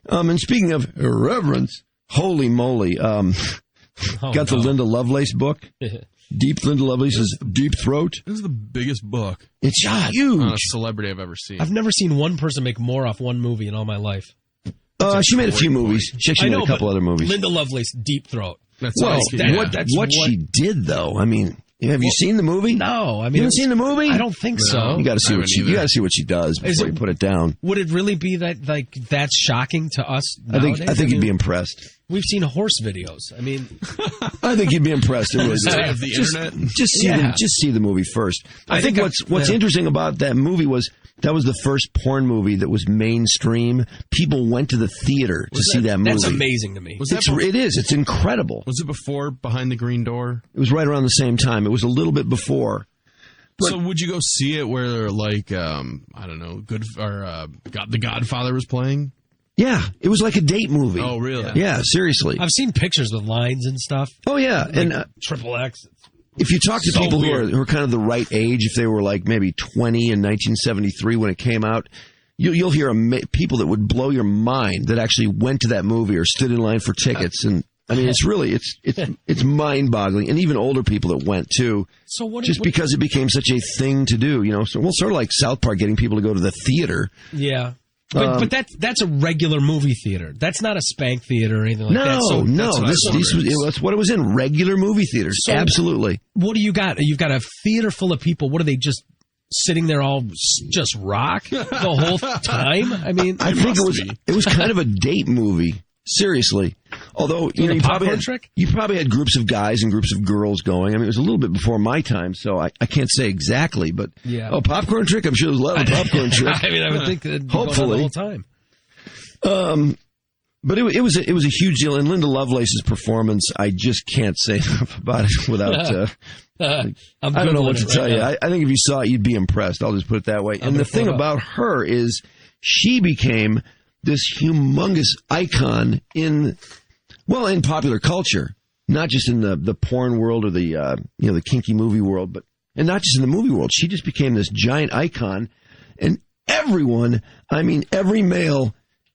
And speaking of irreverence, holy moly, got the Linda Lovelace book. Linda Lovelace's Deep Throat. This is the biggest book. It's huge. On a celebrity I've ever seen. I've never seen one person make more off one movie in all my life. She made a few movies. She actually made a couple other movies. Linda Lovelace, Deep Throat. That's what she did, though. I mean, have you seen the movie? No, I mean, you haven't seen the movie? I don't think so. You got to see what she does before you put it down. Would it really be that's shocking to us nowadays? I think you'd be impressed. We've seen horse videos. I mean, I think you'd be impressed. It was internet. Just see the movie first. I think what's interesting about that movie was that was the first porn movie that was mainstream. People went to the theater to see that movie. That's amazing to me. It is. It's incredible. Was it before Behind the Green Door? It was right around the same time. It was a little bit before. So would you go see it where, like, I don't know, The Godfather was playing? Yeah, it was like a date movie. Oh, really? Yeah, seriously. I've seen pictures with lines and stuff. Oh, yeah. Like and XXX. If you talk to people who are kind of the right age, if they were like maybe 20 in 1973 when it came out, you'll hear people that would blow your mind that actually went to that movie or stood in line for tickets. And I mean, it's mind-boggling. And even older people that went too. So because it became such a thing to do, So sort of like South Park getting people to go to the theater. Yeah. But that's a regular movie theater. That's not a spank theater or anything like that. No. That's what it was in, regular movie theaters. So absolutely. What do you got? You've got a theater full of people. What are they just sitting there all just rock the whole time? I mean, I think it was kind of a date movie. Seriously. Although, you probably had groups of guys and groups of girls going. I mean, it was a little bit before my time, so I can't say exactly, but Popcorn Trick, I'm sure there was a lot of Popcorn Trick. I mean, I would think that hopefully the whole time. But it was a huge deal, and Linda Lovelace's performance, I just can't say enough about it without I don't know what to tell you. I think if you saw it, you'd be impressed. I'll just put it that way. And the thing about her is she became this humongous icon in popular culture, not just in the porn world or the kinky movie world, and not just in the movie world. She just became this giant icon, and everyone, I mean, every male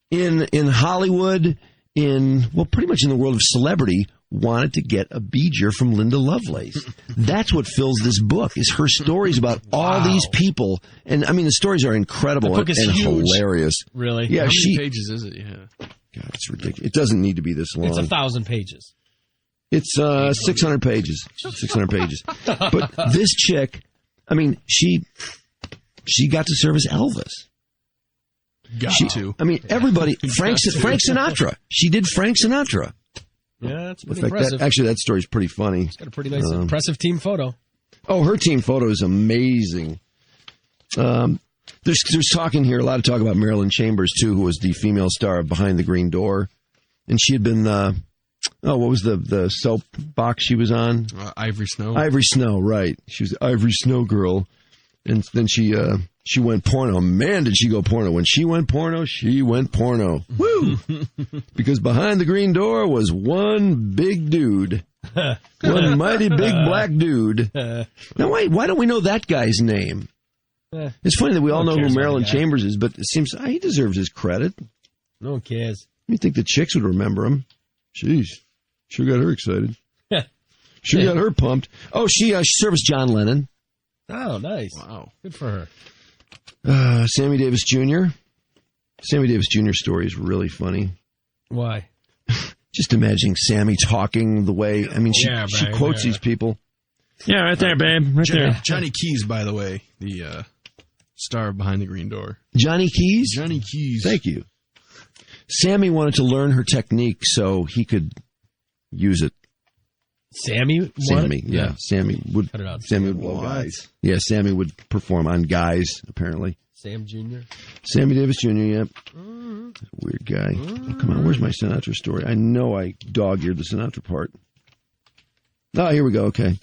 in Hollywood, pretty much in the world of celebrity, wanted to get a beeger from Linda Lovelace. That's what fills this book, is her stories about all these people. And, I mean, the stories are incredible and hilarious. Really? Yeah. How many pages is it? Yeah. God, it's ridiculous. It doesn't need to be this long. It's 1,000 pages. It's 600 pages. 600 pages. But this chick, I mean, she got to serve as Elvis. I mean, everybody. Frank Sinatra. She did Frank Sinatra. Yeah, that's pretty impressive. That story's pretty funny. It's got a pretty nice, impressive team photo. Oh, her team photo is amazing. There's talking here, a lot of talk about Marilyn Chambers, too, who was the female star of Behind the Green Door. And she had been, what was the soap box she was on? Ivory Snow. Ivory Snow, right. She was the Ivory Snow girl. And then she went porno. Man, did she go porno. When she went porno, she went porno. Woo! Because Behind the Green Door was one big dude. One mighty big black dude. Now, wait, why don't we know that guy's name? It's funny that we all know who Marilyn Chambers is, but it seems he deserves his credit. No one cares. You think the chicks would remember him. Jeez. Sure got her excited. Sure got her pumped. Oh, she serviced John Lennon. Oh, nice. Wow. Good for her. Sammy Davis Jr. Sammy Davis Jr.'s story is really funny. Why? Just imagining Sammy talking the way, I mean, she quotes these people. Yeah, right there, babe. Right there. Johnny Keys, by the way, the star of Behind the Green Door. Johnny Keys? Johnny Keys. Thank you. Sammy wanted to learn her technique so he could use it. Sammy, yeah. Sammy would blow guys. Yeah, Sammy would perform on guys, apparently. Sam Jr.? Sammy Davis Jr., yep. Weird guy. Oh, come on, where's my Sinatra story? I know I dog-eared the Sinatra part. Oh, here we go, okay.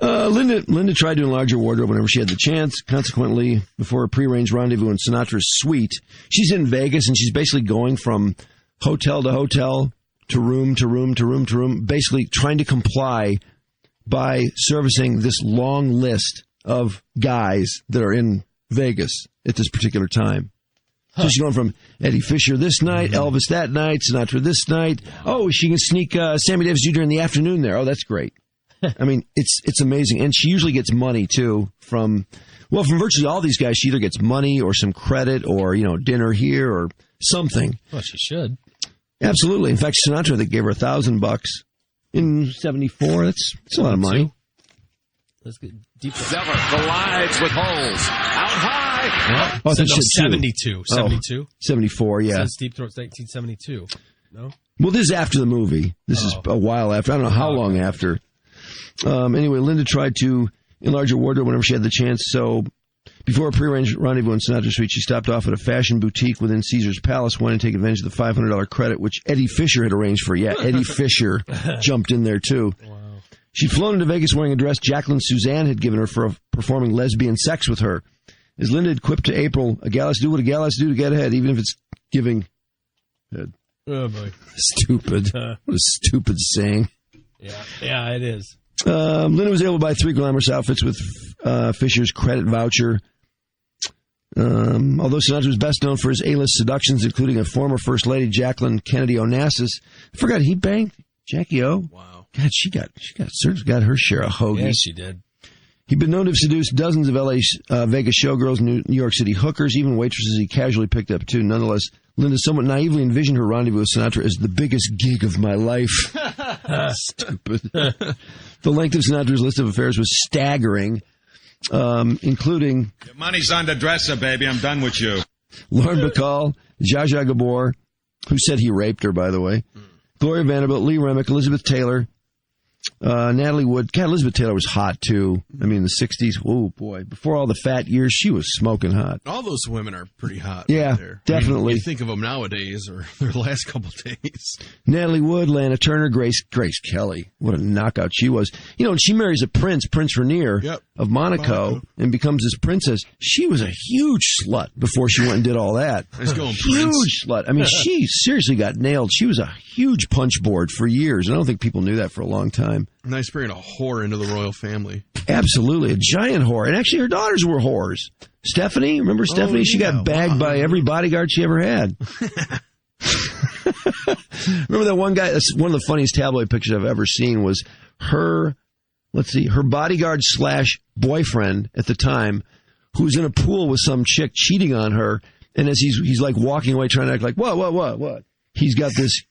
Linda tried to enlarge her wardrobe whenever she had the chance. Consequently, before a prearranged rendezvous in Sinatra's suite, she's in Vegas and she's basically going from hotel to hotel, to room to room to room to room, basically trying to comply by servicing this long list of guys that are in Vegas at this particular time. So she's going from Eddie Fisher this night, Elvis that night, Sinatra this night. Oh, she can sneak Sammy Davis Jr. in the afternoon there. Oh, that's great. I mean, it's amazing. And she usually gets money, too, from virtually all these guys. She either gets money or some credit or, dinner here or something. Well, she should. Absolutely. In fact, Sinatra, they gave her $1,000 in 74. That's a lot of money. Let's get deep. Zeller collides with Holes. Out high. Oh, 72. 72. 74, yeah. Since Deep Throat's 1972. No? Well, this is after the movie. This is a while after. I don't know how long after. Anyway, Linda tried to enlarge her wardrobe whenever she had the chance, so before a prearranged rendezvous in Sinatra's suite, she stopped off at a fashion boutique within Caesar's Palace, wanting to take advantage of the $500 credit, which Eddie Fisher had arranged for. Yeah, Eddie Fisher jumped in there, too. Wow. She'd flown into Vegas wearing a dress Jacqueline Suzanne had given her for performing lesbian sex with her. As Linda had quipped to April, a gal has to do what a gal has to do to get ahead, even if it's giving head. Oh, boy. Stupid. What a stupid saying. Yeah, it is. Linda was able to buy 3 glamorous outfits with Fisher's credit voucher. Although Sinatra was best known for his A-list seductions, including a former First Lady, Jacqueline Kennedy Onassis. I forgot he banged Jackie O. Wow. God, she got her share of hoagies. Yeah, she did. He'd been known to have seduced dozens of Vegas showgirls, New York City hookers, even waitresses he casually picked up, too. Nonetheless, Linda somewhat naively envisioned her rendezvous with Sinatra as the biggest gig of my life. Stupid. The length of Sinatra's list of affairs was staggering, including... Your money's on the dresser, baby. I'm done with you. Lauren Bacall, Zsa Zsa Gabor, who said he raped her, by the way, Gloria Vanderbilt, Lee Remick, Elizabeth Taylor, Natalie Wood. God, Elizabeth Taylor was hot, too. I mean, in the 60s. Oh, boy. Before all the fat years, she was smoking hot. All those women are pretty hot. Yeah, right there. definitely. I mean, you think of them nowadays or their last couple days. Natalie Wood, Lana Turner, Grace Kelly. What a knockout she was. And she marries a prince, Prince Rainier of Monaco, and becomes his princess. She was a huge slut before she went and did all that. Nice going, huge slut. I mean, she seriously got nailed. She was a huge punch board for years. I don't think people knew that for a long time. Nice bringing a whore into the royal family. Absolutely, a giant whore. And actually, her daughters were whores. Stephanie, remember Stephanie? Yeah. She got bagged by every bodyguard she ever had. Remember that one guy? That's one of the funniest tabloid pictures I've ever seen was her, her bodyguard / boyfriend at the time, who was in a pool with some chick cheating on her. And as he's like walking away trying to act like, what? He's got this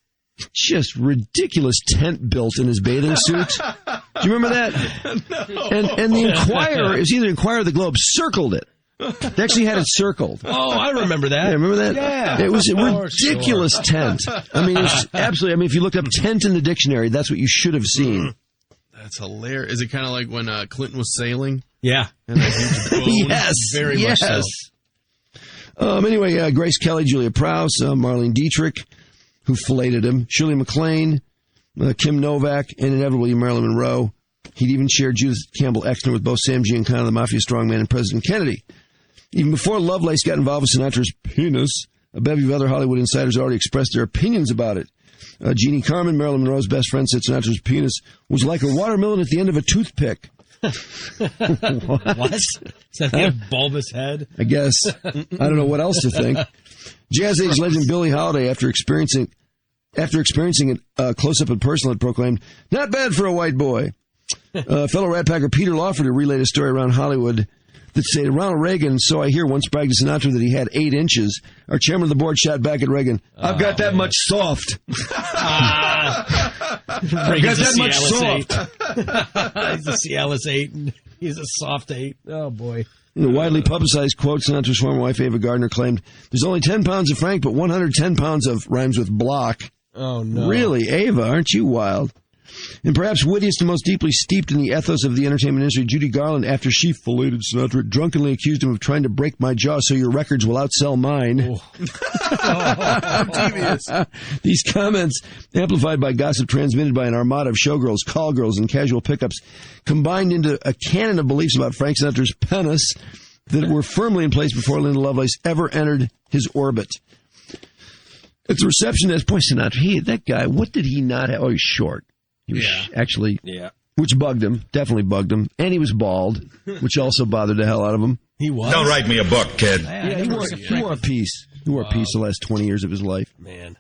just ridiculous tent built in his bathing suit. Do you remember that? No. And the Inquirer, it was either Inquirer or the Globe, circled it. They actually had it circled. Oh, I remember that. Yeah, remember that? Yeah. It was a ridiculous tent. I mean, it's absolutely, if you look up tent in the dictionary, that's what you should have seen. That's hilarious. Is it kind of like when Clinton was sailing? Yeah. And that huge bone? Yes. Very much so. Anyway, Grace Kelly, Julia Prowse, Marlene Dietrich, who filleted him, Shirley MacLaine, Kim Novak, and inevitably Marilyn Monroe. He'd even shared Judith Campbell Exner with both Sam Giancana, the mafia strongman, and President Kennedy. Even before Lovelace got involved with Sinatra's penis, a bevy of other Hollywood insiders already expressed their opinions about it. Jeannie Carmen, Marilyn Monroe's best friend, said Sinatra's penis was like a watermelon at the end of a toothpick. What? Is that a bulbous head? I guess. I don't know what else to think. Jazz age legend Billie Holiday, after experiencing a close-up and personal, had proclaimed, "Not bad for a white boy." Fellow Rat Packer Peter Lawford related a story around Hollywood that stated Ronald Reagan, so I hear, once bragged to Sinatra that he had 8 inches. Our chairman of the board shot back at Reagan, "I've got that much soft." I've got that much soft. He's a Cialis 8, and he's a soft 8. Oh, boy. In a widely publicized quote, Sinatra's former wife, Ava Gardner, claimed, "There's only 10 pounds of Frank, but 110 pounds of," rhymes with block. Oh, no. Really, Ava, aren't you wild? And perhaps wittiest and most deeply steeped in the ethos of the entertainment industry, Judy Garland, after she filleted Sinatra, drunkenly accused him of trying to break my jaw so your records will outsell mine. Devious. These comments, amplified by gossip transmitted by an armada of showgirls, call girls, and casual pickups, combined into a canon of beliefs about Frank Sinatra's penis that were firmly in place before Linda Lovelace ever entered his orbit. It's a reception as, boy, Sinatra, that guy, what did he not have? Oh, he's short. He was actually, which bugged him, definitely bugged him. And he was bald, which also bothered the hell out of him. He was? Don't write me a book, kid. Yeah, he wore a piece. He wore a piece the last 20 years of his life. Man.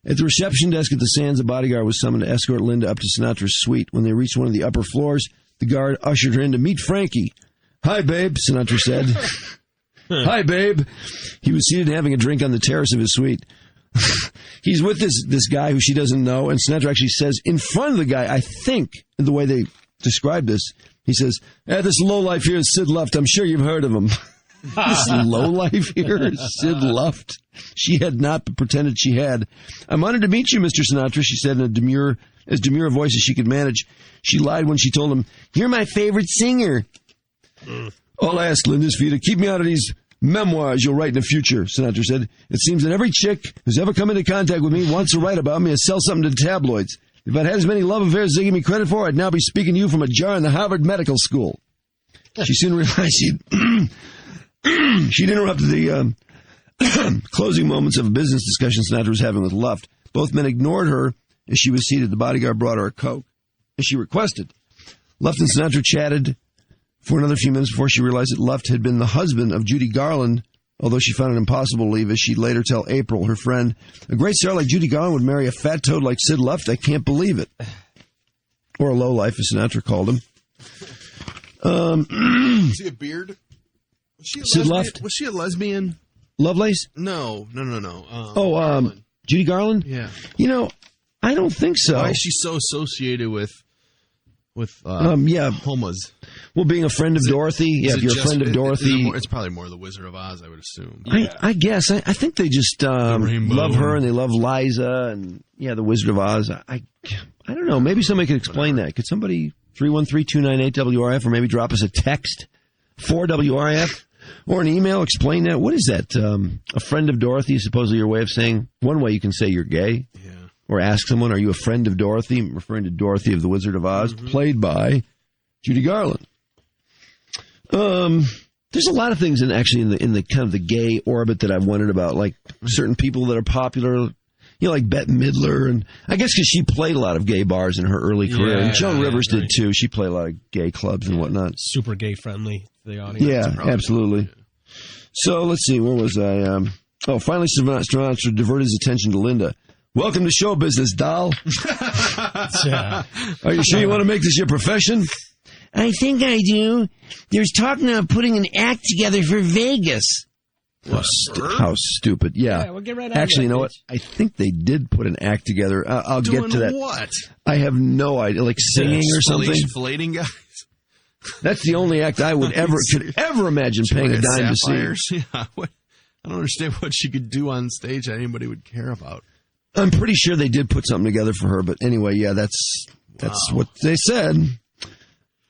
At the reception desk at the Sands, a bodyguard was summoned to escort Linda up to Sinatra's suite. When they reached one of the upper floors, the guard ushered her in to meet Frankie. "Hi, babe," Sinatra said. "Hi, babe." He was seated having a drink on the terrace of his suite. He's with this guy who she doesn't know, and Sinatra actually says in front of the guy, I think, the way they describe this, he says, "This lowlife here is Sid Luft. I'm sure you've heard of him." This lowlife here is Sid Luft. She had not, but pretended she had. "I'm honored to meet you, Mr. Sinatra," she said in as demure a voice as she could manage. She lied when she told him, "You're my favorite singer." "All I ask, Linda, is for you to keep me out of these memoirs you'll write in the future," Sinatra said. "It seems that every chick who's ever come into contact with me wants to write about me or sell something to the tabloids. If I'd had as many love affairs as they give me credit for, I'd now be speaking to you from a jar in the Harvard Medical School." She soon realized she'd interrupted the closing moments of a business discussion Sinatra was having with Luft. Both men ignored her as she was seated. The bodyguard brought her a Coke, as she requested. Luft and Sinatra chatted for another few minutes before she realized that Luft had been the husband of Judy Garland, although she found it impossible to leave, as she'd later tell April, her friend. "A great star like Judy Garland would marry a fat toad like Sid Luft? I can't believe it." Or a lowlife, as Sinatra called him. Is he a beard? Sid Luft? Was she a lesbian? Lovelace? No. Judy Garland? Yeah. I don't think so. Why is she so associated with homos? Well, being a friend of Dorothy. Yeah, if you're a friend of Dorothy. It's probably more the Wizard of Oz, I would assume. I guess. I think they just love her and they love Liza and, the Wizard of Oz. I don't know. Maybe somebody could explain that. Could somebody, 313-298-WRF, or maybe drop us a text, 4WRF, or an email, explain that? What is that? A friend of Dorothy is supposedly your way of saying, one way you can say you're gay. Yeah. Or ask someone, are you a friend of Dorothy? referring to Dorothy of the Wizard of Oz, played by Judy Garland. There's a lot of things in the kind of the gay orbit that I've wondered about, like certain people that are popular, like Bette Midler, and I guess because she played a lot of gay bars in her early career, and Joan Rivers did too. She played a lot of gay clubs and whatnot. Super gay friendly to the audience. Yeah, absolutely. Yeah. So let's see, where was I? Finally Sinatra diverted his attention to Linda. "Welcome to show business, doll." "Are you sure you want to make this your profession?" "I think I do. There's talk now of putting an act together for Vegas." How stupid. Yeah. We'll get right on Actually, that, you know what? I think they did put an act together. I'll get to that. What? I have no idea. Like singing or something? Filleting guys? That's the only act I would could ever imagine paying a dime to see. Yeah, I don't understand what she could do on stage that anybody would care about. I'm pretty sure they did put something together for her, but anyway, yeah, that's what they said.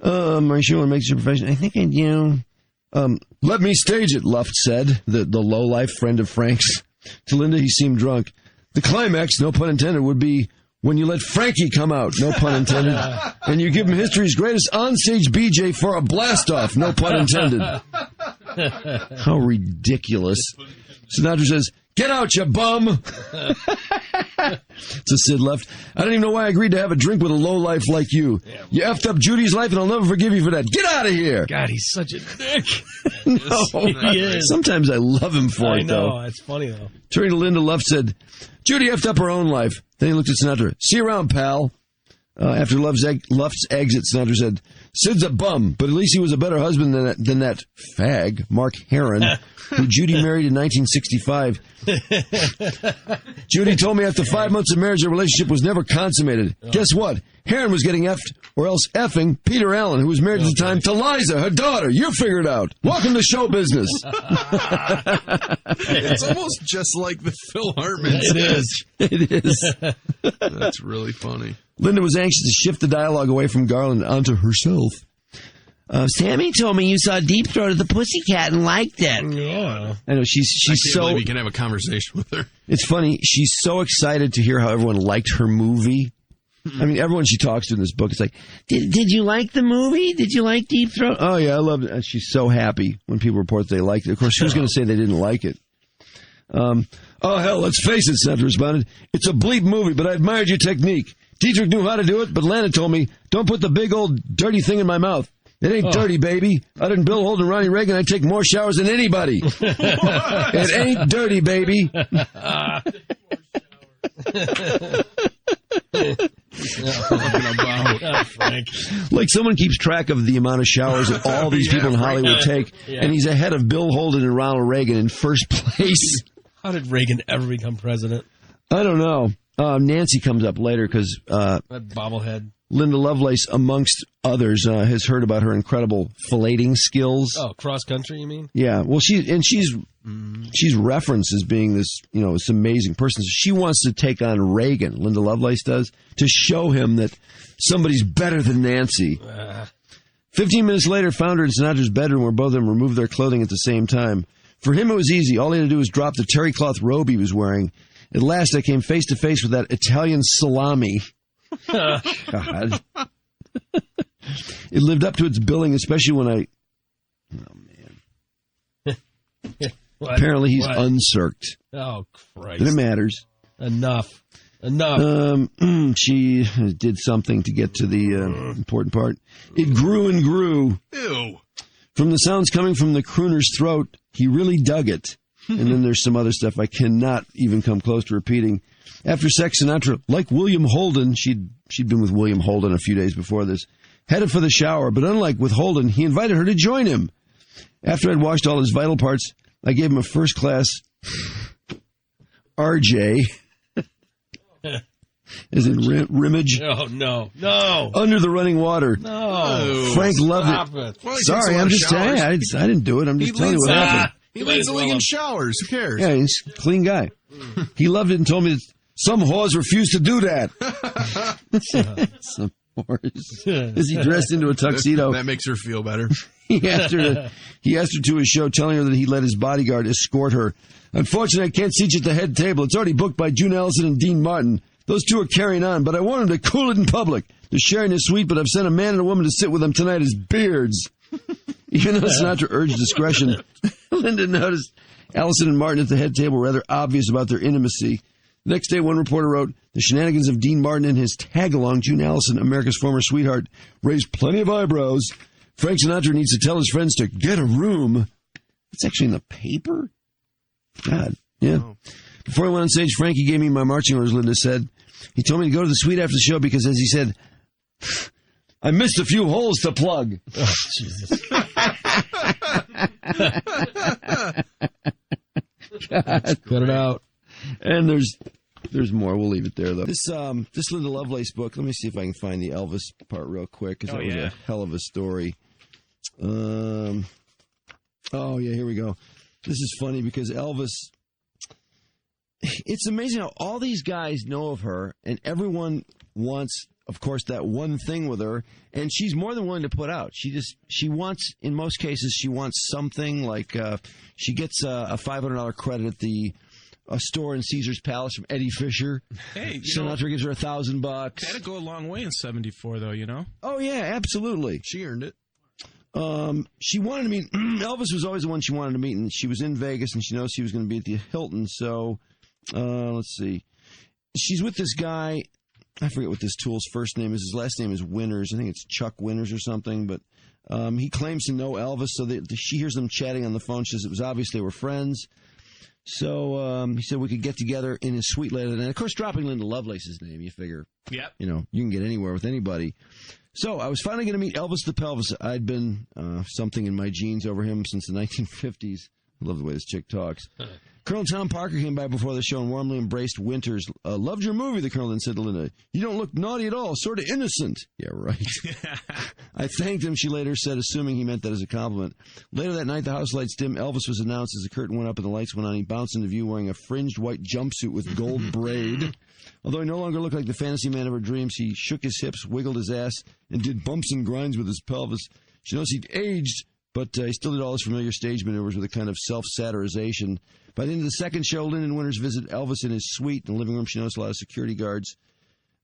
Are you sure it makes your profession? I think I do. "Let me stage it," Luft said, the low-life friend of Frank's. To Linda, he seemed drunk. "The climax, no pun intended, would be when you let Frankie come out, no pun intended, and you give him history's greatest onstage BJ for a blast-off, no pun intended." How ridiculous. Sinatra says, "Get out, you bum." To Sid Luft, "I don't even know why I agreed to have a drink with a lowlife like you. You effed up Judy's life, and I'll never forgive you for that. Get out of here." God, he's such a dick. No, he is. Sometimes I love him for it, though. I know, it's funny, though. Turning to Linda, Luft said, "Judy effed up her own life." Then he looked at Sinatra. "See you around, pal." After Luft's exit, Sinatra said, "Sid's a bum, but at least he was a better husband than that fag, Mark Heron, who Judy married in 1965. Judy told me after 5 months of marriage, their relationship was never consummated. Guess what? Heron was getting effed, or else effing Peter Allen, who was married at the time to Liza, her daughter. You figure it out. Welcome to show business." It's almost just like the Phil Hartman. It is. It is. That's really funny. Linda was anxious to shift the dialogue away from Garland onto herself. "Sammy told me you saw Deep Throat at the Pussycat and liked it." Yeah. I know, she's I can't so... believe you can have a conversation with her. It's funny. She's so excited to hear how everyone liked her movie. I mean, everyone she talks to in this book is like, Did you like the movie? Did you like Deep Throat?" "Oh, yeah, I loved it." And she's so happy when people report they liked it. Of course, who's going to say they didn't like it? "Oh, hell, let's face it," Sinatra responded. "It's a bleep movie, but I admired your technique. Dietrich knew how to do it, but Lana told me, don't put the big old dirty thing in my mouth. It ain't dirty, baby. Other than Bill Holden and Ronnie Reagan, I take more showers than anybody. It ain't dirty, baby. Frank. Like someone keeps track of the amount of showers that all these people in Hollywood take, and he's ahead of Bill Holden and Ronald Reagan in first place. How did Reagan ever become president? I don't know. Nancy comes up later because That bobblehead. Linda Lovelace, amongst others, has heard about her incredible filleting skills. Oh, cross country, you mean? Yeah, well, she's referenced as being this, this amazing person. So she wants to take on Reagan, Linda Lovelace does, to show him that somebody's better than Nancy. 15 minutes later, found her in Sinatra's bedroom where both of them removed their clothing at the same time. For him, it was easy. All he had to do was drop the terry cloth robe he was wearing. At last, I came face to face with that Italian salami. God. It lived up to its billing, especially when I... Oh, man. Apparently he's uncirced. Oh, Christ. And it matters. Enough. She did something to get to the important part. It grew and grew. Ew. From the sounds coming from the crooner's throat, he really dug it. And then there's some other stuff I cannot even come close to repeating. After sex, Sinatra, like William Holden, she'd been with William Holden a few days before this, headed for the shower, but unlike with Holden, he invited her to join him. After I'd washed all his vital parts, I gave him a first-class RJ, as in rimmage. Oh, no. Under the running water. No. Frank loved it. Well, he Sorry, takes a lot I'm of just telling you. showers. I didn't do it. I'm just telling you what happened. He leads the league in showers. Who cares? Yeah, he's a clean guy. He loved it and told me that some whores refuse to do that. Some whores. As he dressed into a tuxedo. That makes her feel better. He asked her to his show, telling her that he let his bodyguard escort her. Unfortunately, I can't seat you at the head table. It's already booked by June Ellison and Dean Martin. Those two are carrying on, but I want them to cool it in public. They're sharing this suite, but I've sent a man and a woman to sit with them tonight as beards. Even though Sinatra urged discretion, Linda noticed Allison and Martin at the head table were rather obvious about their intimacy. The next day, one reporter wrote, the shenanigans of Dean Martin and his tag-along, June Allison, America's former sweetheart, raised plenty of eyebrows. Frank Sinatra needs to tell his friends to get a room. It's actually in the paper? God, yeah. Oh. Before I went on stage, Frankie gave me my marching orders, Linda said. He told me to go to the suite after the show because, as he said, I missed a few holes to plug. Oh, Jesus. God. Cut it out. And there's more. We'll leave it there, though. This Linda Lovelace book, let me see if I can find the Elvis part real quick, because that was a hell of a story. Oh, yeah, here we go. This is funny because Elvis... It's amazing how all these guys know of her, and everyone wants, of course, that one thing with her, and she's more than willing to put out. She wants, in most cases, she wants something like she gets a $500 credit at a store in Caesar's Palace from Eddie Fisher. Hey, Sinatra gives her $1,000. That'd go a long way in '74, though. Oh yeah, absolutely. She earned it. She wanted to meet. Elvis was always the one she wanted to meet, and she was in Vegas, and she knows he was going to be at the Hilton. So, let's see. She's with this guy. I forget what this tool's first name is. His last name is Winters. I think it's Chuck Winters or something. But he claims to know Elvis, so she hears them chatting on the phone. She says it was obvious they were friends. So he said we could get together in his suite later. And, of course, dropping Linda Lovelace's name, you figure, Yep. You can get anywhere with anybody. So I was finally going to meet Elvis the Pelvis. I'd been something in my genes over him since the 1950s. I love the way this chick talks. Colonel Tom Parker came by before the show and warmly embraced Winters. Loved your movie, the Colonel then said to Linda. You don't look naughty at all, sort of innocent. Yeah, right. I thanked him, she later said, assuming he meant that as a compliment. Later that night, the house lights dim. Elvis was announced as the curtain went up and the lights went on. He bounced into view wearing a fringed white jumpsuit with gold braid. Although he no longer looked like the fantasy man of her dreams, he shook his hips, wiggled his ass, and did bumps and grinds with his pelvis. She knows he'd aged, but he still did all his familiar stage maneuvers with a kind of self-satirization. By the end of the second show, Lynn and Winters visit Elvis in his suite. In the living room, she noticed a lot of security guards.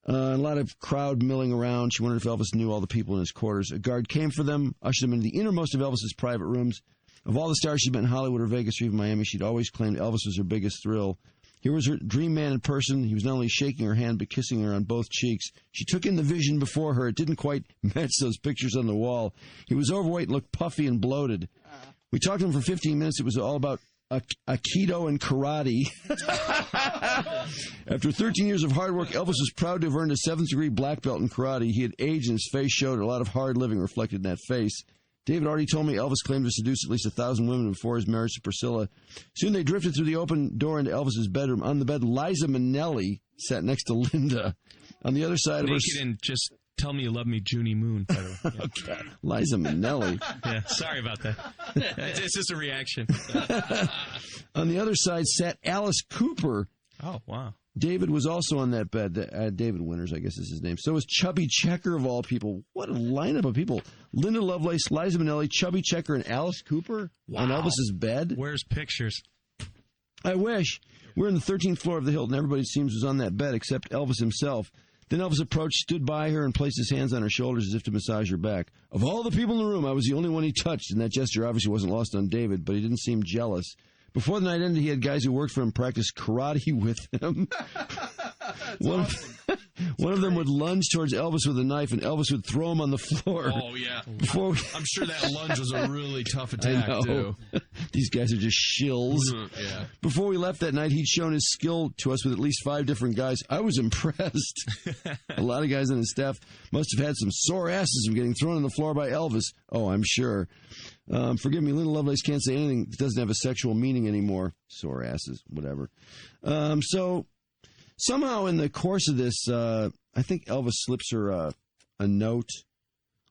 A lot of crowd milling around. She wondered if Elvis knew all the people in his quarters. A guard came for them, ushered them into the innermost of Elvis's private rooms. Of all the stars she'd met in Hollywood or Vegas or even Miami, she'd always claimed Elvis was her biggest thrill. Here was her dream man in person. He was not only shaking her hand, but kissing her on both cheeks. She took in the vision before her. It didn't quite match those pictures on the wall. He was overweight and looked puffy and bloated. We talked to him for 15 minutes. It was all about Aikido and karate. After 13 years of hard work, Elvis was proud to have earned a 7th degree black belt in karate. He had aged and his face showed a lot of hard living reflected in that face. David already told me Elvis claimed to seduce at least 1,000 women before his marriage to Priscilla. Soon they drifted through the open door into Elvis's bedroom. On the bed, Liza Minnelli sat next to Linda. On the other side of her... Naked and just tell me you love me, Junie Moon, by the way. Yeah. Okay. Liza Minnelli. Yeah, sorry about that. It's just a reaction. On the other side sat Alice Cooper. Oh, wow. David was also on that bed. David Winters, I guess is his name. So was Chubby Checker, of all people. What a lineup of people. Linda Lovelace, Liza Minnelli, Chubby Checker, and Alice Cooper on Elvis's bed. Where's pictures? I wish. We're on the 13th floor of the Hilton. Everybody, it seems, was on that bed except Elvis himself. Then Elvis approached, stood by her, and placed his hands on her shoulders as if to massage her back. Of all the people in the room, I was the only one he touched, and that gesture obviously wasn't lost on David, but he didn't seem jealous. Before the night ended, he had guys who worked for him practice karate with him. One of them would lunge towards Elvis with a knife, and Elvis would throw him on the floor. Oh, yeah. I'm sure that lunge was a really tough attack, too. These guys are just shills. Yeah. Before we left that night, he'd shown his skill to us with at least 5 different guys. I was impressed. A lot of guys on his staff must have had some sore asses from getting thrown on the floor by Elvis. Oh, I'm sure. Forgive me, Linda Lovelace can't say anything that doesn't have a sexual meaning anymore. Sore asses, whatever. So somehow in the course of this, I think Elvis slips her a note.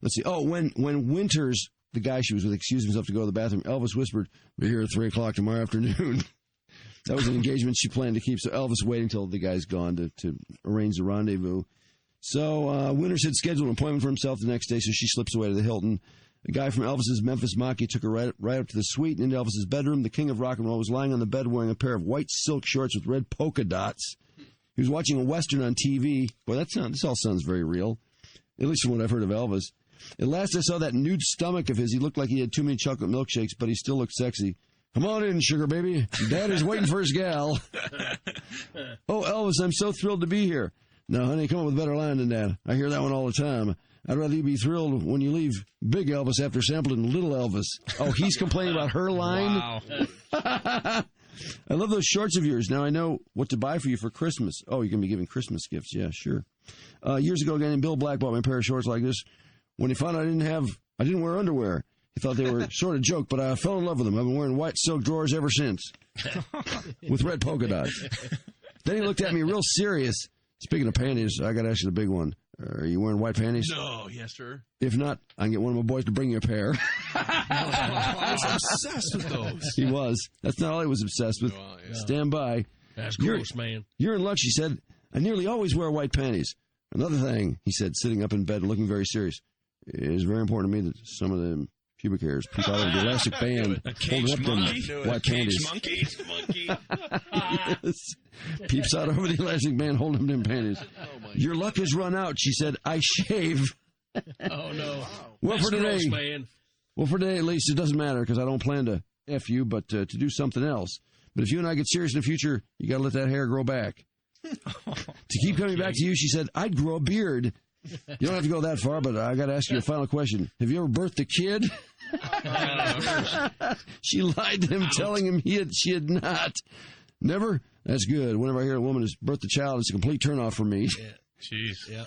Let's see. Oh, when Winters, the guy she was with, excused himself to go to the bathroom, Elvis whispered, "Be here at 3 o'clock tomorrow afternoon." That was an engagement she planned to keep, so Elvis waited until the guy's gone to arrange the rendezvous. So Winters had scheduled an appointment for himself the next day, so she slips away to the Hilton. A guy from Elvis's Memphis Mafia took her right up to the suite and into Elvis's bedroom. The king of rock and roll was lying on the bed wearing a pair of white silk shorts with red polka dots. He was watching a Western on TV. Boy, this all sounds very real, at least from what I've heard of Elvis. At last I saw that nude stomach of his. He looked like he had too many chocolate milkshakes, but he still looked sexy. Come on in, sugar baby. Daddy's waiting for his gal. Oh, Elvis, I'm so thrilled to be here. Now, honey, come up with a better line than that. I hear that one all the time. I'd rather you be thrilled when you leave Big Elvis after sampling Little Elvis. Oh, he's complaining about her line? Wow. I love those shorts of yours. Now I know what to buy for you for Christmas. Oh, you're going to be giving Christmas gifts. Yeah, sure. Years ago, a guy named Bill Black bought me a pair of shorts like this. When he found out I didn't wear underwear, he thought they were sort of joke, but I fell in love with them. I've been wearing white silk drawers ever since, with red polka dots. Then he looked at me real serious. Speaking of panties, I got to ask you the big one. Are you wearing white panties? No, yes, sir. If not, I can get one of my boys to bring you a pair. I was obsessed with those. He was. That's not all he was obsessed with. Well, yeah. Stand by. That's gross, man. You're in luck, she said. I nearly always wear white panties. Another thing, he said, sitting up in bed and looking very serious. It is very important to me that some of the pubic hairs peek out of the elastic band holding up them white panties. Monkey. Yes. Peeps out over the elastic band holding up them panties. Your luck has run out, she said. I shave. Oh, no. Well, That's for today, gross, man. Well, for today, at least, it doesn't matter because I don't plan to F you, but to do something else. But if you and I get serious in the future, you got to let that hair grow back. To keep coming back to you, she said, I'd grow a beard. You don't have to go that far, but I got to ask you a final question. Have you ever birthed a kid? She lied to him, telling him she had not. Never? That's good. Whenever I hear a woman has birthed a child, it's a complete turnoff for me. Yeah. Jeez. Yeah.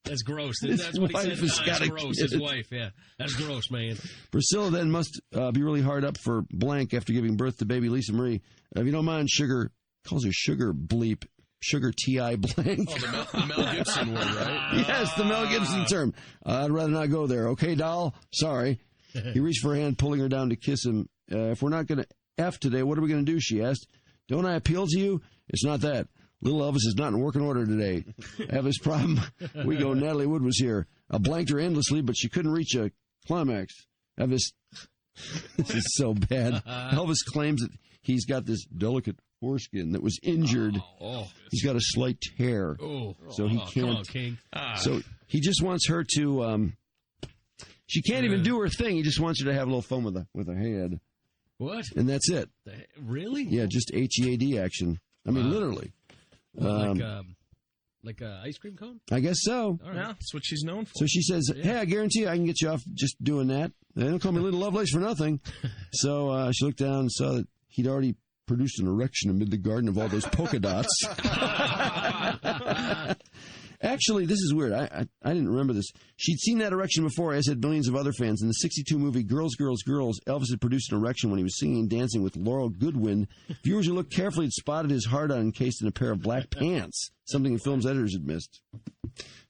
That's gross. His That's what he wife said. has got That's a gross. kid. His wife, yeah. That's gross, man. Priscilla then must be really hard up for blank after giving birth to baby Lisa Marie. If you don't mind, Sugar, calls her Sugar Bleep. Sugar T.I. blank. Oh, the Mel Gibson word, right? Yes, the Mel Gibson term. I'd rather not go there. Okay, doll? Sorry. He reached for her hand, pulling her down to kiss him. If we're not going to F today, what are we going to do, she asked. Don't I appeal to you? It's not that. Little Elvis is not in working order today. I have this problem. We go, Natalie Wood was here. I blanked her endlessly, but she couldn't reach a climax. I have this... This is so bad. Elvis claims that he's got this delicate foreskin that was injured. He's got a slight tear. So he can't. Come on, King. So he just wants her to... she can't even do her thing. He just wants her to have a little fun with her head. What? And that's it. Really? Yeah, just HEAD action. I mean, literally. Like a ice cream cone? I guess so. All right. Yeah, that's what she's known for. So she says, hey, I guarantee you I can get you off just doing that. They don't call me Linda Lovelace for nothing. So she looked down and saw that he'd already produced an erection amid the garden of all those polka dots. Actually, this is weird. I didn't remember this. She'd seen that erection before, as had millions of other fans. In the 1962 movie Girls, Girls, Girls, Elvis had produced an erection when he was singing and dancing with Laurel Goodwin. Viewers who looked carefully had spotted his hard-on encased in a pair of black pants, something the film's editors had missed.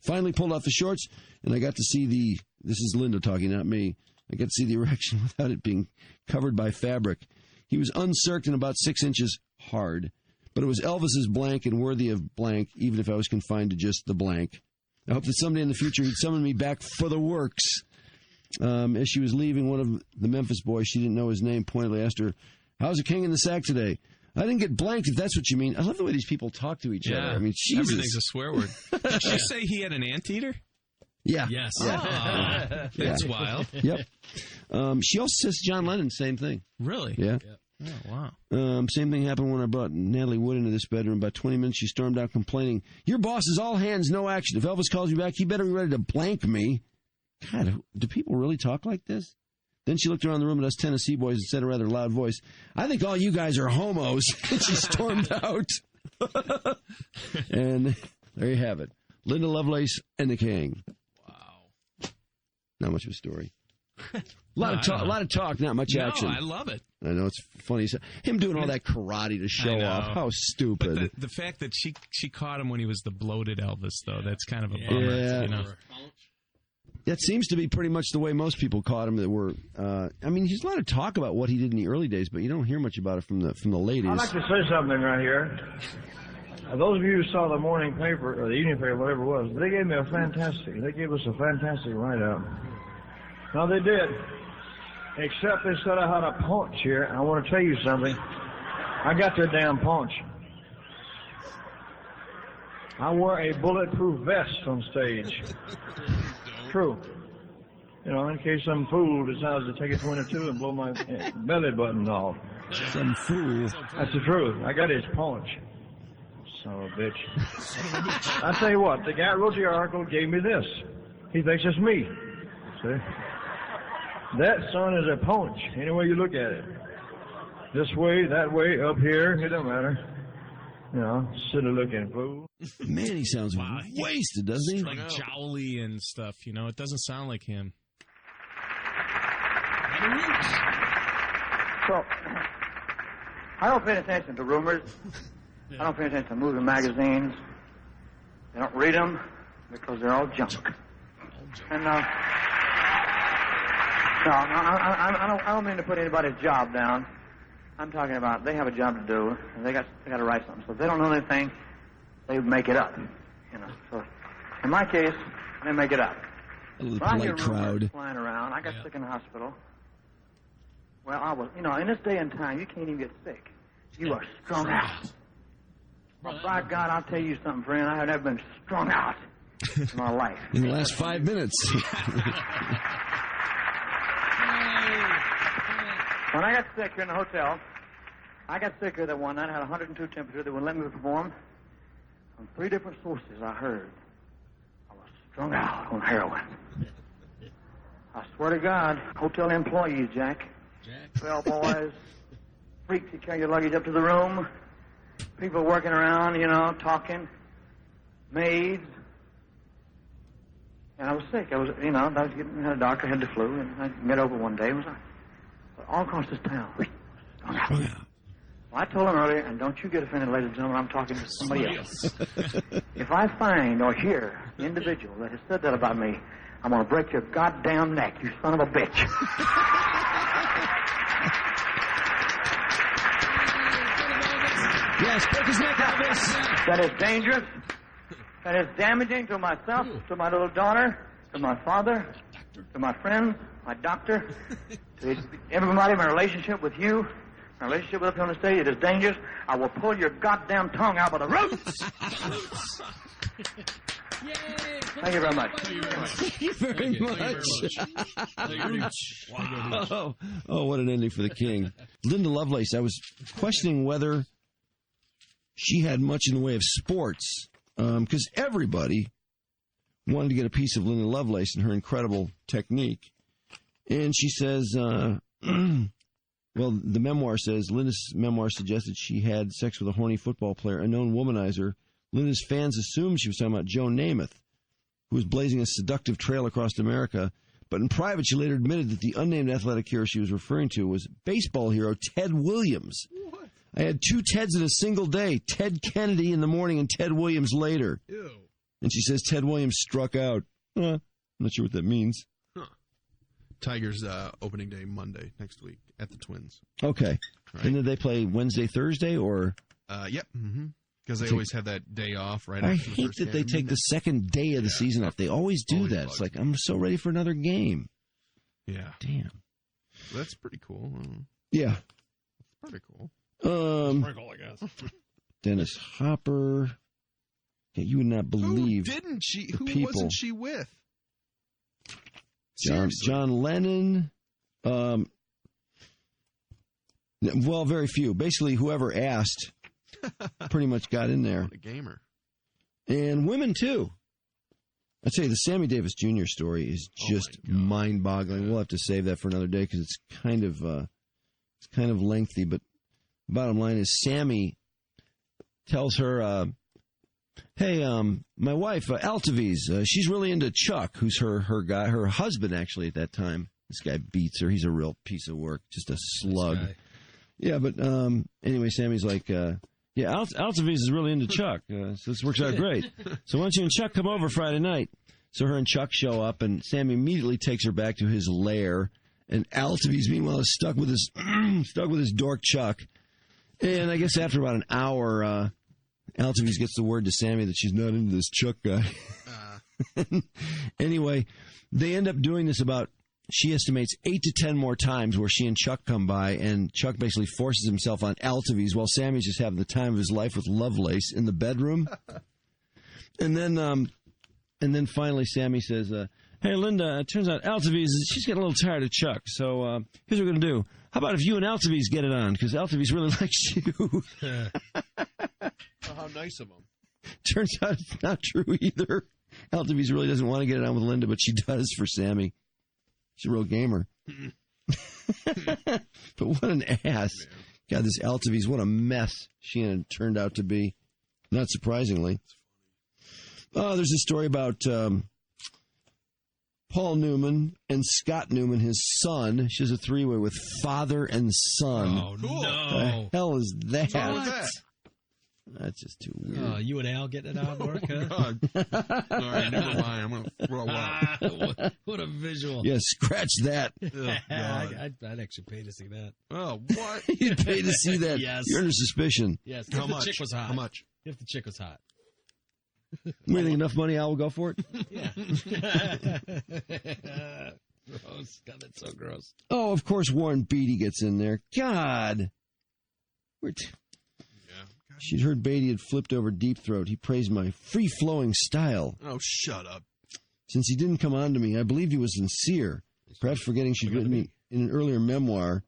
Finally pulled off the shorts, and I got to see this is Linda talking, not me. I got to see the erection without it being covered by fabric. He was uncircled and about 6 inches hard. But it was Elvis's blank and worthy of blank, even if I was confined to just the blank. I hope that someday in the future he'd summon me back for the works. As she was leaving, one of the Memphis boys, she didn't know his name, pointedly asked her, how's the king in the sack today? I didn't get blanked, if that's what you mean. I love the way these people talk to each other. I mean, Jesus. Everything's a swear word. Did she say he had an anteater? Yeah. Yes. Yeah. That's wild. Yep. She also says John Lennon, same thing. Really? Yeah. Oh, wow. Same thing happened when I brought Natalie Wood into this bedroom. About 20 minutes, she stormed out complaining, your boss is all hands, no action. If Elvis calls you back, he better be ready to blank me. God, do people really talk like this? Then she looked around the room at us Tennessee boys and said in a rather loud voice, I think all you guys are homos. And she stormed out. And there you have it. Linda Lovelace and the King. Wow. Not much of a story. A lot of talk, not much action. I love it. I know, it's funny. Him doing all that karate to show off. How stupid. But the fact that she caught him when he was the bloated Elvis, though, that's kind of a bummer. Yeah. You know? That seems to be pretty much the way most people caught him that were... I mean, there's a lot of talk about what he did in the early days, but you don't hear much about it from the ladies. I'd like to say something right here. Those of you who saw the morning paper, or the evening paper, whatever it was, they gave us a fantastic write-up. No, they did. Except they said I had a paunch here. I want to tell you something. I got their damn paunch. I wore a bulletproof vest on stage. True. You know, in case some fool decides to take a 22 and blow my belly button off. Some fool. That's the truth. I got his paunch. Son of a bitch. I tell you what, the guy who wrote the article gave me this. He thinks it's me. See? That son is a paunch, any way you look at it. This way, that way, up here, it don't matter. You know, silly looking fool. Man, he sounds wasted, doesn't he? Like jowly and stuff, you know. It doesn't sound like him. So, I don't pay attention to rumors. I don't pay attention to movie magazines. I don't read them because they're all junk. And, no, I don't mean to put anybody's job down. I'm talking about they have a job to do, and they got to write something. So if they don't know anything, they make it up. You know. So in my case, they make it up. A little polite crowd flying around. I got sick in the hospital. Well, I was. You know, in this day and time, you can't even get sick. You are strung out. Well, by God, I'll tell you something, friend. I have never been strung out in my life. In the last 5 minutes. When I got sick here in the hotel, I got sick here that one night. I had 102 temperature. They wouldn't let me perform. From 3 different sources, I heard I was strung out on heroin. I swear to God, hotel employees, Jack. Bellboys, freaks who carry your luggage up to the room, people working around, you know, talking, maids. And I was sick. I was, you know, I was getting, had a doctor, had the flu, and I met over one day. It was all across this town. Well, I told him earlier, and don't you get offended, ladies and gentlemen, I'm talking to somebody else. If I find or hear the individual that has said that about me, I'm going to break your goddamn neck, you son of a bitch. Yes, break his neck, Elvis. That is dangerous. That is damaging to myself, to my little daughter, to my father, to my friends, my doctor, to everybody in my relationship with you, my relationship with you on the stage. It is dangerous. I will pull your goddamn tongue out by the roots. Thank you very much. Thank you very much. Wow. Oh, what an ending for the king. Linda Lovelace, I was questioning whether she had much in the way of sports, because everybody wanted to get a piece of Linda Lovelace and her incredible technique. And she says, well, the memoir says, Linda's memoir suggested she had sex with a horny football player, a known womanizer. Linda's fans assumed she was talking about Joe Namath, who was blazing a seductive trail across America. But in private, she later admitted that the unnamed athletic hero she was referring to was baseball hero Ted Williams. What? I had 2 Teds in a single day, Ted Kennedy in the morning and Ted Williams later. Ew. And she says Ted Williams struck out. I'm not sure what that means. Huh. Tigers opening day Monday next week at the Twins. Okay. Right. And did they play Wednesday, Thursday, or? Yep. Because they always have that day off right I after the hate first that game. they take the second day of the season off. They always do Always that. bugs It's like, I'm so ready for another game. Yeah. Damn. That's pretty cool. Yeah. Pretty cool. Sprinkle, I guess. Dennis Hopper. Yeah, you would not believe. Who didn't she? Who people. wasn't she with? John Lennon. Well, very few. Basically, whoever asked pretty much got in there. What a gamer. And women, too. I'd say the Sammy Davis Jr. story is just mind-boggling. We'll have to save that for another day because it's kind of lengthy. But bottom line is Sammy tells her, hey, my wife, Altaviz, she's really into Chuck, who's her guy, her husband, actually, at that time. This guy beats her. He's a real piece of work, just a slug. Yeah, but anyway, Sammy's like, yeah, Altaviz is really into Chuck, so this works out great. So why don't you and Chuck come over Friday night? So her and Chuck show up, and Sammy immediately takes her back to his lair, and Altaviz, meanwhile, is stuck with his dork Chuck. And I guess after about an hour, Altaviz gets the word to Sammy that she's not into this Chuck guy. Anyway, they end up doing this about, she estimates 8 to 10 more times where she and Chuck come by, and Chuck basically forces himself on Altaviz while Sammy's just having the time of his life with Lovelace in the bedroom. And then finally Sammy says, hey, Linda, it turns out Altaviz, she's getting a little tired of Chuck, so here's what we're going to do. How about if you and Altaviz get it on, because Altaviz really likes you. Oh, how nice of him. Turns out it's not true either. Altaviz really doesn't want to get it on with Linda, but she does for Sammy. She's a real gamer. But what an ass. God, this Altaviz, what a mess she turned out to be. Not surprisingly. Oh, there's a story about Paul Newman and Scott Newman, his son. She has a 3-way with father and son. Oh, cool. no. The hell is that? What was that? That's just too weird. You and Al getting it on, Mark? Huh? All right, never mind. I'm going to throw up. What a visual. Yeah, scratch that. I'd actually pay to see that. Oh, what? You'd pay to see that. Yes. You're under suspicion. Yes. How If much? the chick was hot. How much? If the chick was hot. You think enough money, Al will go for it? Yeah. Gross. God, that's so gross. Oh, of course, Warren Beatty gets in there. God. She'd heard Beatty had flipped over Deep Throat. He praised my free-flowing style. Oh, shut up. Since he didn't come on to me, I believed he was sincere. Perhaps forgetting she'd written me in an earlier memoir.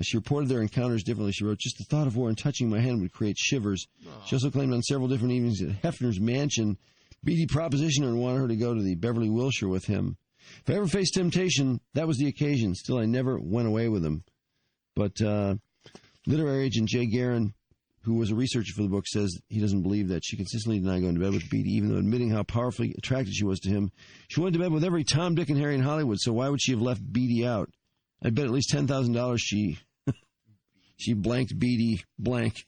She reported their encounters differently. She wrote, just the thought of Warren touching my hand would create shivers. Oh. She also claimed on several different evenings at Hefner's mansion, Beatty propositioned her and wanted her to go to the Beverly Wilshire with him. If I ever faced temptation, that was the occasion. Still, I never went away with him. But literary agent Jay Guerin, who was a researcher for the book, says he doesn't believe that. She consistently denied going to bed with Beatty, even though admitting how powerfully attracted she was to him. She went to bed with every Tom, Dick, and Harry in Hollywood, so why would she have left Beatty out? I bet at least $10,000 she blanked Beatty blank.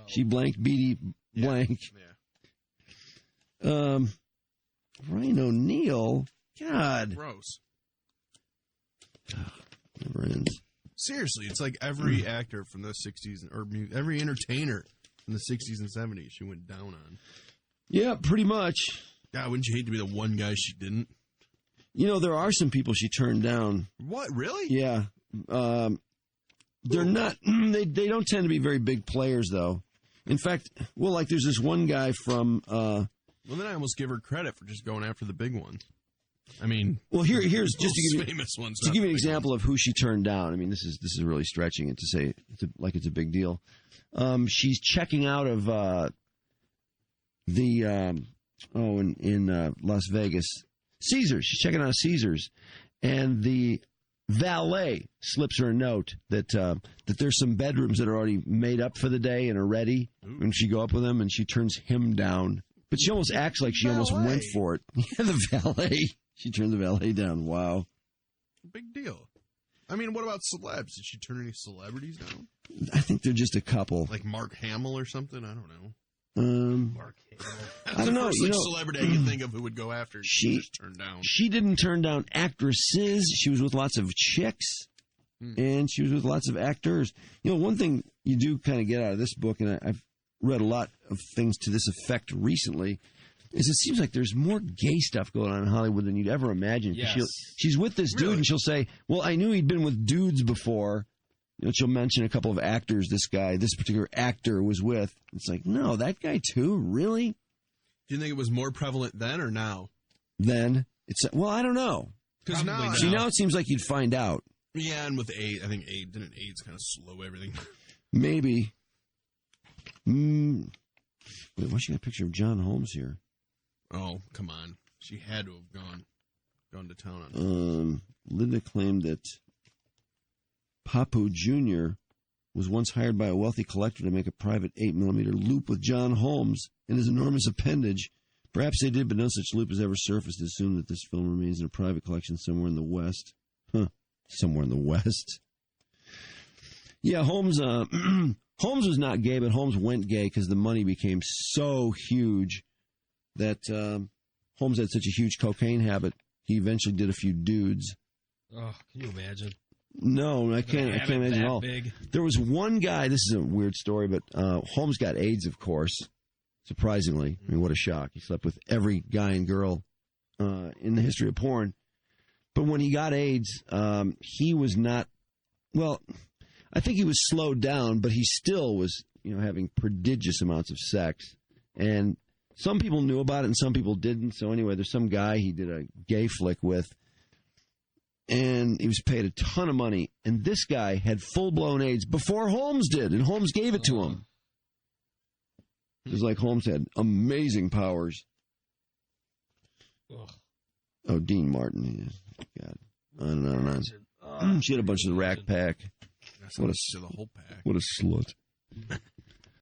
She blanked Beatty blank. Yeah. Ryan O'Neal? God. Gross. Never ends. Seriously, it's like every actor from the 60s, or every entertainer from the 60s and 70s she went down on. Yeah, pretty much. God, wouldn't you hate to be the one guy she didn't? You know, there are some people she turned down. What, really? Yeah. They're not, they don't tend to be very big players, though. In fact, well, like there's this one guy from... well, then I almost give her credit for just going after the big ones. I mean... Well, here's just to give you, famous ones, to give you an example of who she turned down. I mean, this is really stretching it to say it's a big deal. She's checking out of in Las Vegas. Caesars. She's checking out of Caesars. And the valet slips her a note that there's some bedrooms that are already made up for the day and are ready. And she go up with them, and she turns him down. But she almost acts like she almost went for it. Yeah, the valet. She turned the valet down. Wow. Big deal. I mean, what about celebs? Did she turn any celebrities down? I think they're just a couple. Like Mark Hamill or something? I don't know. Mark Hamill. I don't know. First, celebrity I can think of who would go after she just turned down. She didn't turn down actresses. She was with lots of chicks, and she was with lots of actors. One thing you do kind of get out of this book, and I've read a lot of things to this effect recently, is it seems like there's more gay stuff going on in Hollywood than you'd ever imagine. Yes. She's with this dude, and she'll say, well, I knew he'd been with dudes before. She'll mention a couple of actors this particular actor was with. It's like, no, that guy too? Really? Do you think it was more prevalent then or now? Then? I don't know. Because now it seems like you'd find out. Yeah, and with AIDS, I think didn't AIDS kind of slow everything? Maybe. Wait, why she got a picture of John Holmes here? Oh, come on. She had to have gone to town on it. Linda claimed that Papu Jr. was once hired by a wealthy collector to make a private 8mm loop with John Holmes and his enormous appendage. Perhaps they did, but no such loop has ever surfaced. Assume that this film remains in a private collection somewhere in the West. Somewhere in the West. Yeah, Holmes Holmes was not gay, but Holmes went gay because the money became so huge that Holmes had such a huge cocaine habit, he eventually did a few dudes. Oh, can you imagine? No, I can't imagine at all. Big. There was one guy, this is a weird story, but Holmes got AIDS, of course, surprisingly. I mean, what a shock. He slept with every guy and girl in the history of porn. But when he got AIDS, he was not, I think he was slowed down, but he still was, having prodigious amounts of sex. And some people knew about it and some people didn't. So anyway, there's some guy he did a gay flick with, and he was paid a ton of money. And this guy had full-blown AIDS before Holmes did, and Holmes gave it to him. It was like Holmes had amazing powers. Oh, Dean Martin. God. On and on. She had a bunch of the Rack Pack. What a slut. What a slut.